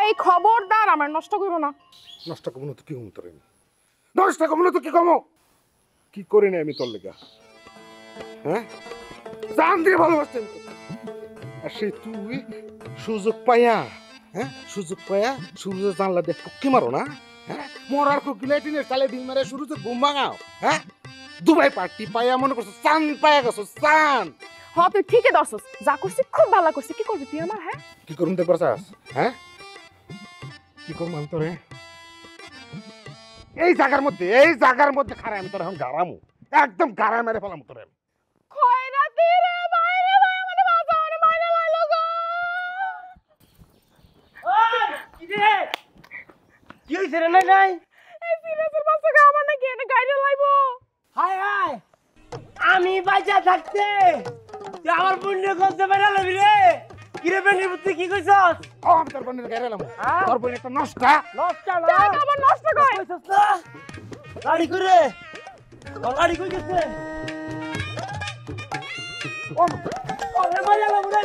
এই খবরদার আমার নষ্ট করো না। নষ্ট করবো না তো কি কম তোর, নষ্ট করবো না তো কি কমো, কি করি না আমি তোর লেগা? হ্যাঁ, জান দিয়ে ভালোবাসতেন তো, আর সেই তুই সুযোগ পাইয়া, হ্যাঁ সুযোগ পাইয়া সূর্য জানলা দেখ কি মারো না, হ্যাঁ মরার কুকিলাইটিনের তালে ডিম মারে শুরু তো ঘুম ভাঙাও, হ্যাঁ দুবাই পার্টি পাইয়া মনে করছো চান পাইয়া গেছো চান। হ তুই ঠিকই ধরছস, যা করছিস খুব ভালো করছিস। কি করবি তুই আমার? হ্যাঁ কি করুন দেখবার চাস? হ্যাঁ কি করবো আমি তোরে এই জায়গার মধ্যে খারাপ আমি তোর এখন গারামু, একদম গারা মেরে ফেলাম তোরে। খয়রাতি রে ভাই রে ভাই, আমারে বাঁচাও রে, মাইরা লাইলো গো। ওই কি রে, কি হইছে রে? নাই এই সিরিয়াসের বাচ্চাকে আমার নাকি এনে গাইরে লাইবো। হায় হায়, আমি বাঁচা থাকতে তুই আমার পুণ্য করতে বেড়ালি রে। কি রে বেনি বুদ্ধি কি কইছস? ও আমি তোর বোনের গায়ে এলাম, তোর বোন একটা নষ্টা। নষ্ট না দেখ আমার নষ্ট কই। কইছস না গাড়ি করে, গাড়ি কই গেছে? ও ওরে মাইয়া লাগু রে।